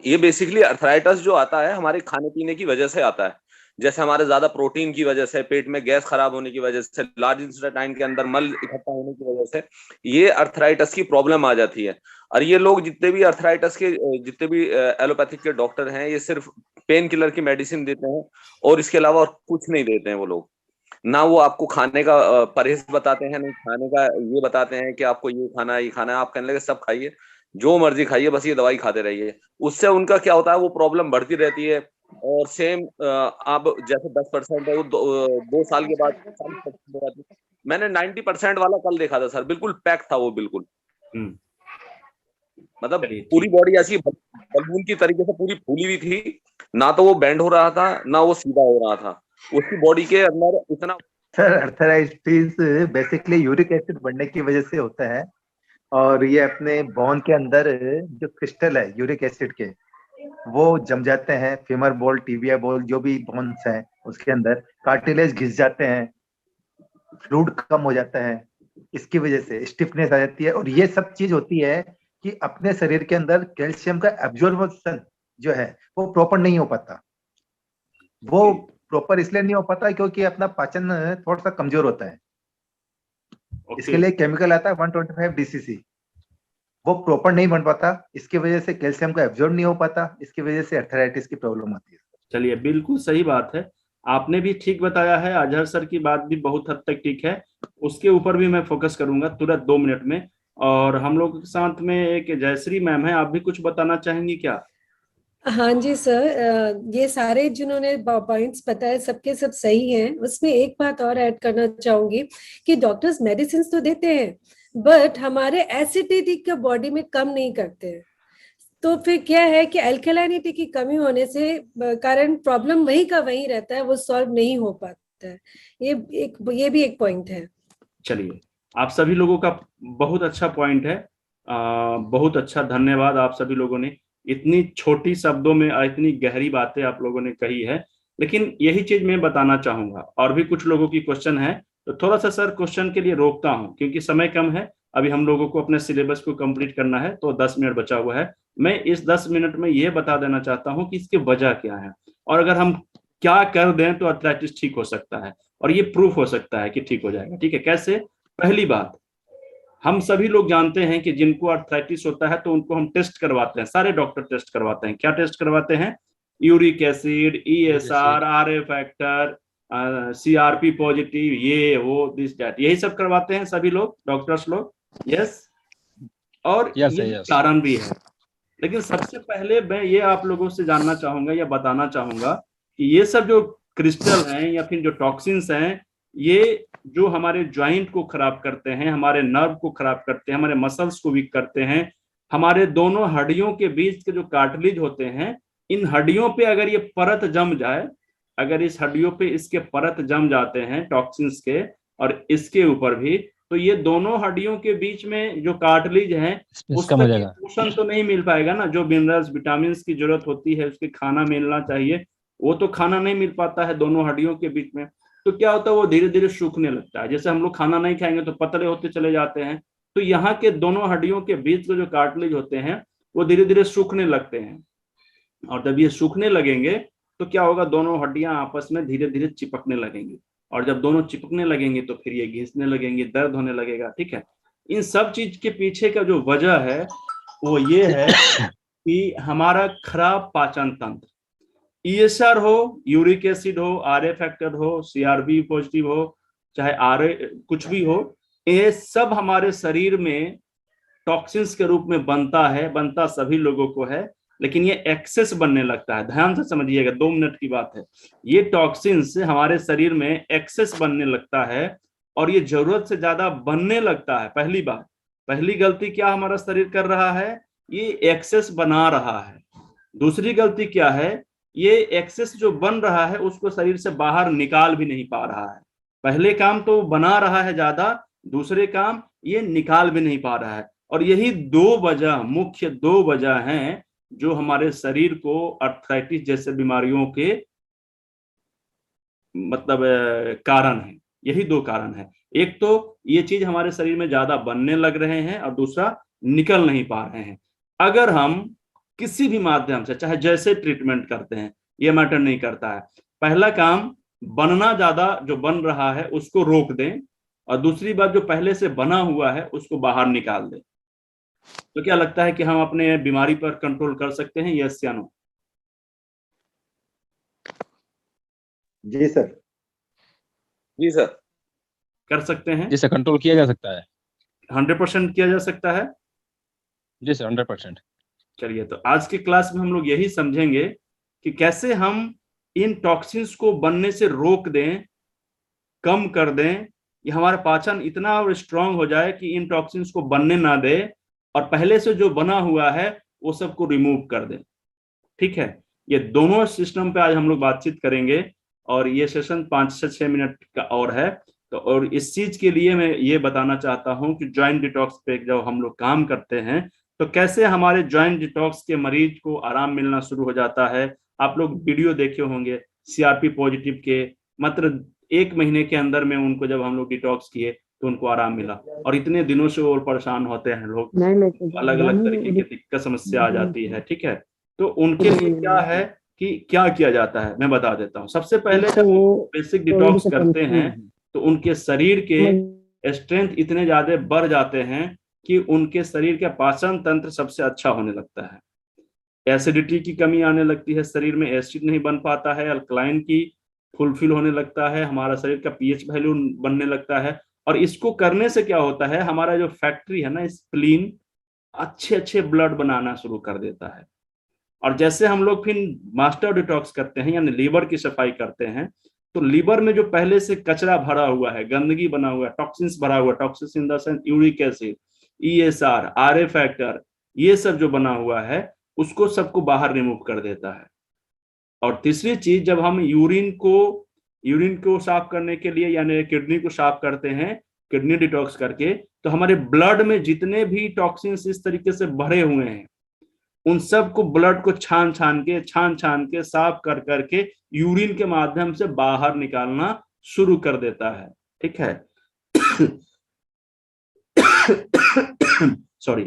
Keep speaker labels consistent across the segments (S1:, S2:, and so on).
S1: ये basically arthritis जो आता है हमारे खाने पीने की वजह से आता है। जैसे हमारे ज्यादा प्रोटीन की वजह से, पेट में गैस खराब होने की वजह से, लार्ज इंटेस्टाइन के अंदर मल इकट्ठा होने की वजह से ये अर्थराइटिस की प्रॉब्लम आ जाती है। और ये लोग जितने भी अर्थराइटिस के, जितने भी एलोपैथिक के डॉक्टर हैं, ये सिर्फ पेन किलर की मेडिसिन देते हैं और इसके अलावा और कुछ नहीं देते हैं वो लोग। ना वो आपको खाने का परहेज बताते हैं, नहीं खाने का ये बताते हैं कि आपको ये खाना है, ये खाना है। आप कहने लगे सब खाइए, जो मर्जी खाइए, बस ये दवाई खाते रहिए। उससे उनका क्या होता है, वो प्रॉब्लम बढ़ती रहती है। और सेम अब जैसे 10% है, वो 2 साल के बाद 40% हो जाती है। मैंने 90% वाला कल देखा था सर, बिल्कुल पैक था वो, बिल्कुल मतलब
S2: चलिए
S1: पूरी
S2: ठीक।
S1: बॉडी ऐसी बलून की तरीके से पूरी फूली हुई थी। ना तो वो बेंड हो रहा था, ना वो सीधा हो रहा था। उसकी बॉडी के अंदर इतना।
S3: Sir arthritis basically uric acid बढ़ने की वजह से होता है, और ये अपने बोन के अंदर जो क्रिस्टल है यूरिक एसिड के, वो जम जाते हैं। फीमर बोल, टिबिया बोल, जो भी बोन्स हैं उसके अंदर कार्टिलेज घिस जाते हैं, फ्लूइड कम हो जाता है, इसकी वजह से स्टिफनेस आ जाती है। और ये सब चीज होती है कि अपने शरीर के अंदर कैल्शियम का एब्जॉर्प्शन जो है वो प्रॉपर नहीं हो पाता। वो प्रॉपर इसलिए नहीं हो पाता क्योंकि अपना पाचन थोड़ा सा कमजोर होता है। इसके लिए केमिकल आता है 125 DCC, वो प्रॉपर नहीं बन पाता। इसकी वजह से कैल्शियम का एब्जॉर्ब नहीं हो पाता, इसकी वजह से अर्थराइटिस की प्रॉब्लम होती है।
S2: चलिए, बिल्कुल सही बात है, आपने भी ठीक बताया है। अजहर सर की बात भी बहुत हद तक ठीक है, उसके ऊपर भी मैं फोकस करूंगा तुरंत 2 मिनट में। और हम लोग के साथ में एक जयश्री मैम है, आप भी कुछ बताना चाहेंगी क्या?
S4: हाँ जी सर, ये सारे जिन्होंने पॉइंट्स बताए सबके सब सही हैं। उसमें एक बात और ऐड करना चाहूंगी कि डॉक्टर्स मेडिसिन तो देते हैं बट हमारे एसिडिटी का बॉडी में कम नहीं करते हैं। तो फिर क्या है कि अल्कलाइनिटी की कमी होने से कारण प्रॉब्लम वही का वही रहता है, वो सॉल्व नहीं हो पाता है। ये भी एक पॉइंट है।
S2: चलिए, आप सभी लोगों का बहुत अच्छा पॉइंट है, बहुत अच्छा, धन्यवाद। आप सभी लोगों ने इतनी छोटी शब्दों में इतनी गहरी बातें आप लोगों ने कही है। लेकिन यही चीज मैं बताना चाहूंगा, और भी कुछ लोगों की क्वेश्चन है, तो थोड़ा सा सर क्वेश्चन के लिए रोकता हूं क्योंकि समय कम है। अभी हम लोगों को अपने सिलेबस को कंप्लीट करना है, तो 10 मिनट बचा हुआ है। मैं इस 10 मिनट में ये बता देना चाहता हूँ कि इसकी वजह क्या है, और अगर हम क्या कर दें तो अर्थराइटिस ठीक हो सकता है, और ये प्रूफ हो सकता है कि ठीक हो जाएगा। ठीक है, कैसे? पहली बात, हम सभी लोग जानते हैं कि जिनको अर्थराइटिस होता है तो उनको हम टेस्ट करवाते हैं, सारे डॉक्टर टेस्ट करवाते हैं। क्या टेस्ट करवाते हैं? Uric acid, ESR, RA factor, CRP positive, ये वो दिस दैट, यही सब करवाते हैं सभी लोग, डॉक्टर्स लोग। यस, और ये कारण भी है। लेकिन सबसे पहले मैं ये आप लोगों से जानना चाहूंगा या बताना चाहूंगा कि ये सब जो क्रिस्टल हैं या फिर जो टॉक्सिन्स हैं, ये जो हमारे ज्वाइंट को खराब करते हैं, हमारे नर्व को खराब करते हैं, हमारे मसल्स को वीक करते हैं, हमारे दोनों हड्डियों के बीच के जो कार्टिलेज होते हैं, इन हड्डियों पे अगर ये परत जम जाए, अगर इस हड्डियों पे इसके परत जम जाते हैं टॉक्सिन्स के, और इसके ऊपर भी, तो ये दोनों हड्डियों के बीच में जो कार्टिलेज है उस तक पोषण तो नहीं मिल पाएगा ना। जो मिनरल्स, विटामिन की जरूरत होती है, उसके खाना मिलना चाहिए, वो तो खाना नहीं मिल पाता है दोनों हड्डियों के बीच में। तो क्या होता है, वो धीरे धीरे सूखने लगता है। जैसे हम लोग खाना नहीं खाएंगे तो पतले होते चले जाते हैं, तो यहाँ के दोनों हड्डियों के बीच के जो कार्टिलेज होते हैं वो धीरे धीरे सूखने लगते हैं। और जब ये सूखने लगेंगे तो क्या होगा, दोनों हड्डियां आपस में धीरे धीरे चिपकने लगेंगी, और जब दोनों चिपकने लगेंगे तो फिर ये घिसने लगेंगे, दर्द होने लगेगा। ठीक है, इन सब चीज के पीछे का जो वजह है वो ये है कि हमारा खराब पाचन तंत्र, ESR हो, यूरिक एसिड हो, RA फैक्टर हो, CRP पॉजिटिव हो, चाहे RA कुछ भी हो, ये सब हमारे शरीर में टॉक्सिन्स के रूप में बनता है, बनता सभी लोगों को है, लेकिन ये एक्सेस बनने लगता है। ध्यान से समझिएगा, 2 मिनट की बात है। ये टॉक्सिन्स हमारे शरीर में एक्सेस बनने लगता है, और ये जरूरत से ज्यादा बनने लगता है। पहली बात, पहली गलती क्या हमारा शरीर कर रहा है, ये एक्सेस बना रहा है। दूसरी गलती क्या है, ये एक्सेस जो बन रहा है उसको शरीर से बाहर निकाल भी नहीं पा रहा है। पहले काम तो बना रहा है ज्यादा, दूसरे काम ये निकाल भी नहीं पा रहा है। और यही 2 वजह, मुख्य 2 वजह हैं जो हमारे शरीर को अर्थराइटिस जैसे बीमारियों के मतलब कारण है। यही 2 कारण है, एक तो ये चीज हमारे शरीर में ज्यादा बनने लग रहे हैं, और दूसरा निकल नहीं पा रहे हैं। अगर हम किसी भी माध्यम से, चाहे जैसे ट्रीटमेंट करते हैं, ये मैटर नहीं करता है। पहला काम, बनना ज्यादा जो बन रहा है उसको रोक दें, और दूसरी बात, जो पहले से बना हुआ है उसको बाहर निकाल दें। तो क्या लगता है कि हम अपने बीमारी पर कंट्रोल कर सकते हैं, यस या नो?
S3: जी सर।
S1: जी सर।
S2: कर सकते हैं?
S5: जी सर, कंट्रोल किया जा सकता है।
S2: 100% किया जा सकता है।
S5: जी सर, 100%।
S2: चलिए, तो आज की क्लास में हम लोग यही समझेंगे कि कैसे हम इन टॉक्सिन्स को बनने से रोक दें, कम कर दें, ये हमारा पाचन इतना स्ट्रांग हो जाए कि इन टॉक्सिन्स को बनने ना दे, और पहले से जो बना हुआ है वो सबको रिमूव कर दें। ठीक है, ये दोनों सिस्टम पे आज हम लोग बातचीत करेंगे, और ये सेशन 5 से 6 मिनट का और है। तो और इस चीज के लिए मैं ये बताना चाहता हूं कि जॉइंट डिटॉक्स पे जब हम लोग काम करते हैं तो कैसे हमारे जॉइंट डिटॉक्स के मरीज को आराम मिलना शुरू हो जाता है। आप लोग वीडियो देखे होंगे सीआरपी पॉजिटिव के, मात्र 1 महीने के अंदर में उनको जब हम लोग डिटॉक्स किए तो उनको आराम मिला, और इतने दिनों से और परेशान होते हैं लोग, अलग अलग तरीके की दिक्कत समस्या आ जाती है। ठीक है, तो उनके लिए क्या है कि क्या किया जाता है, मैं बता देता हूँ। सबसे पहले जब बेसिक डिटॉक्स करते हैं तो उनके शरीर के स्ट्रेंथ इतने ज्यादा बढ़ जाते हैं कि उनके शरीर का पाचन तंत्र सबसे अच्छा होने लगता है। एसिडिटी की कमी आने लगती है, शरीर में एसिड नहीं बन पाता है, अल्कलाइन की फुलफिल होने लगता है, हमारा शरीर का पीएच वैल्यू बनने लगता है। और इसको करने से क्या होता है, हमारा जो फैक्ट्री है ना, स्प्लीन, अच्छे अच्छे ब्लड बनाना शुरू कर देता है। और जैसे हम लोग फिर मास्टर डिटॉक्स करते हैं, यानी लीवर की सफाई करते हैं, तो लीवर में जो पहले से कचरा भरा हुआ है, गंदगी बना हुआ है, टॉक्सिन्स भरा हुआ है, toxins in the sense uric acid, ESR, RA factor, ये सब जो बना हुआ है उसको सबको बाहर रिमूव कर देता है। और तीसरी चीज, जब हम यूरिन को साफ करने के लिए, यानी किडनी को साफ करते हैं किडनी डिटॉक्स करके, तो हमारे ब्लड में जितने भी टॉक्सिन्स इस तरीके से भरे हुए हैं उन सब को ब्लड को छान छान के साफ कर करके यूरिन के माध्यम से बाहर निकालना शुरू कर देता है। ठीक है सॉरी।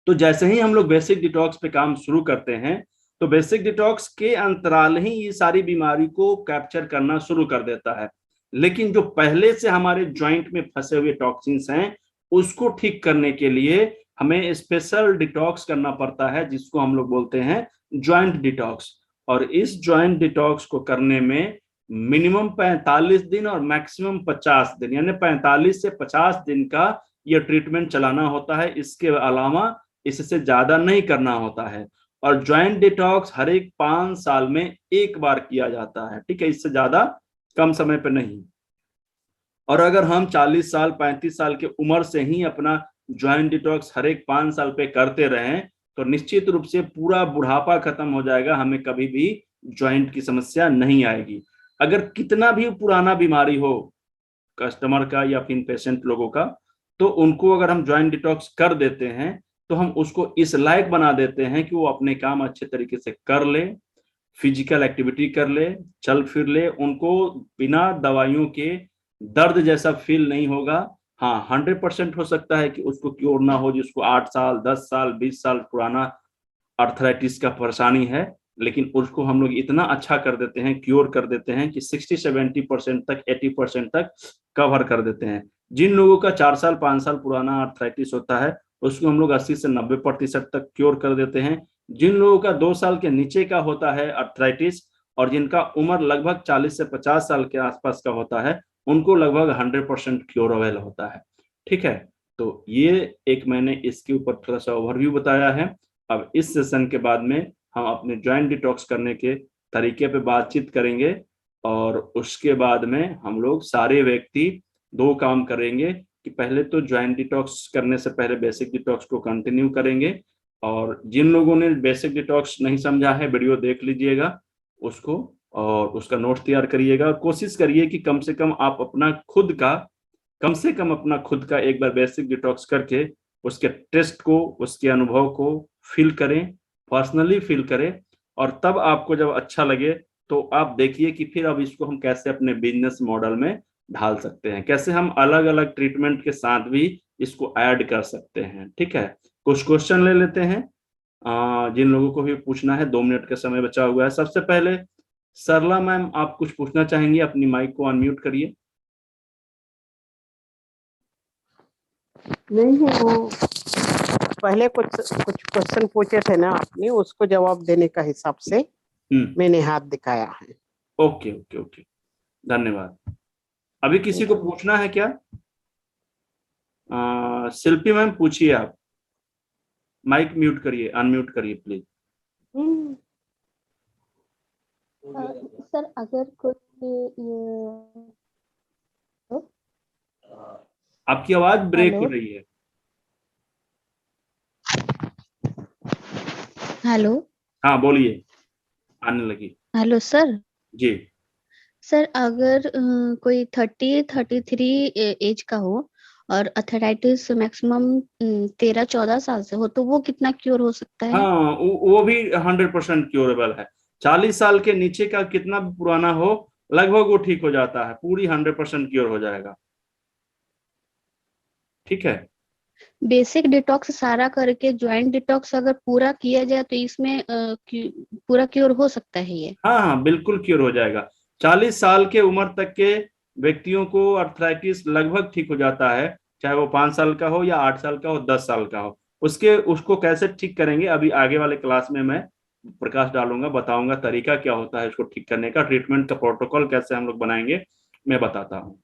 S2: तो जैसे ही हम लोग बेसिक डिटॉक्स पे काम शुरू करते हैं तो बेसिक डिटॉक्स के अंतराल ही ये सारी बीमारी को कैप्चर करना शुरू कर देता है। लेकिन जो पहले से हमारे जॉइंट में फंसे हुए टॉक्सिन्स हैं उसको ठीक करने के लिए हमें स्पेशल डिटॉक्स करना पड़ता है, जिसको हम लोग बोलते हैं जॉइंट डिटॉक्स। और इस जॉइंट डिटॉक्स को करने में मिनिमम 45 दिन और मैक्सिमम 50 दिन, यानी 45 से 50 दिन का यह ट्रीटमेंट चलाना होता है। इसके अलावा इससे ज्यादा नहीं करना होता है। और जॉइंट डिटॉक्स हर एक 5 साल में एक बार किया जाता है। ठीक है, इससे ज्यादा कम समय पे नहीं। और अगर हम 40 साल 35 साल की उम्र से ही अपना जॉइंट डिटॉक्स हर एक 5 साल पे करते रहें तो निश्चित रूप से पूरा बुढ़ापा खत्म हो जाएगा, हमें कभी भी जॉइंट की समस्या नहीं आएगी। अगर कितना भी पुराना बीमारी हो कस्टमर का या फिर पेशेंट लोगों का, तो उनको अगर हम जॉइंट डिटॉक्स कर देते हैं तो हम उसको इस लायक बना देते हैं कि वो अपने काम अच्छे तरीके से कर ले, फिजिकल एक्टिविटी कर ले, चल फिर ले, उनको बिना दवाइयों के दर्द जैसा फील नहीं होगा। हाँ, 100% हो सकता है कि उसको क्योर ना हो, जिसको 8 साल 10 साल 20 साल पुराना अर्थराइटिस का परेशानी है, लेकिन उसको हम लोग इतना अच्छा कर देते हैं, क्योर कर देते हैं कि 60-70% तक 80% तक कवर कर देते हैं। जिन लोगों का 4 साल 5 साल पुराना अर्थराइटिस होता है उसको हम लोग 80 से 90% तक क्योर कर देते हैं। जिन लोगों का 2 साल के नीचे का होता है अर्थराइटिस और जिनका उम्र लगभग 40 से 50 साल के आसपास का होता है, उनको लगभग 100% क्योरेबल होता है। ठीक है, तो ये एक मैंने इसके ऊपर थोड़ा सा ओवरव्यू बताया है। अब इस सेशन के बाद में हम अपने जॉइंट डिटॉक्स करने के तरीके पे बातचीत करेंगे, और उसके बाद में हम लोग सारे व्यक्ति 2 काम करेंगे कि पहले तो जॉइंट डिटॉक्स करने से पहले बेसिक डिटॉक्स को कंटिन्यू करेंगे। और जिन लोगों ने बेसिक डिटॉक्स नहीं समझा है, वीडियो देख लीजिएगा उसको और उसका नोट तैयार करिएगा। कोशिश करिए कि कम से कम आप अपना खुद का एक बार बेसिक डिटॉक्स करके उसके टेस्ट को, उसके अनुभव को फील करें, पर्सनली फील करें। और तब आपको जब अच्छा लगे तो आप देखिए कि फिर अब इसको हम कैसे अपने बिजनेस मॉडल में ढाल सकते हैं, कैसे हम अलग अलग ट्रीटमेंट के साथ भी इसको ऐड कर सकते हैं। ठीक है, कुछ क्वेश्चन ले लेते हैं। जिन लोगों को भी पूछना है 2 मिनट का समय बचा हुआ है। सबसे पहले सरला मैम, आप कुछ पूछना चाहेंगी? अपनी माइक को अनम्यूट करिए।
S6: नहीं, वो पहले कुछ क्वेश्चन पूछे थे ना आपने, उसको जवाब देने का हिसाब से मैंने हाथ दिखाया है।
S2: ओके ओके ओके, धन्यवाद। अभी किसी को पूछना है क्या? शिल्पी मैम पूछिए, आप माइक म्यूट करिए, अनम्यूट करिए प्लीज।
S7: सर अगर कोई
S2: आपकी आवाज ब्रेक हो रही है।
S7: हेलो,
S2: हाँ बोलिए, आने लगी।
S7: Hello sir.
S2: जी
S7: सर अगर कोई 33 एज का हो और अथराइटिस मैक्सिमम 13-14 साल से हो, तो वो कितना क्योर हो सकता है?
S2: हाँ, वो भी 100% क्योरेबल है। 40 साल के नीचे का कितना भी पुराना हो, लगभग वो ठीक हो जाता है, पूरी 100% क्योर हो जाएगा। ठीक है,
S7: बेसिक डिटॉक्स सारा करके ज्वाइंट डिटॉक्स अगर पूरा किया जाए तो इसमें पूरा क्योर हो सकता है ये?
S2: हाँ हाँ बिल्कुल क्योर हो जाएगा। 40 साल के उम्र तक के व्यक्तियों को अर्थराइटिस लगभग ठीक हो जाता है, चाहे वो 5 साल का हो या 8 साल का हो, 10 साल का हो। उसको कैसे ठीक करेंगे, अभी आगे वाले क्लास में मैं प्रकाश डालूंगा, बताऊंगा तरीका क्या होता है इसको ठीक करने का, ट्रीटमेंट का प्रोटोकॉल कैसे हम लोग बनाएंगे, मैं बताता हूँ।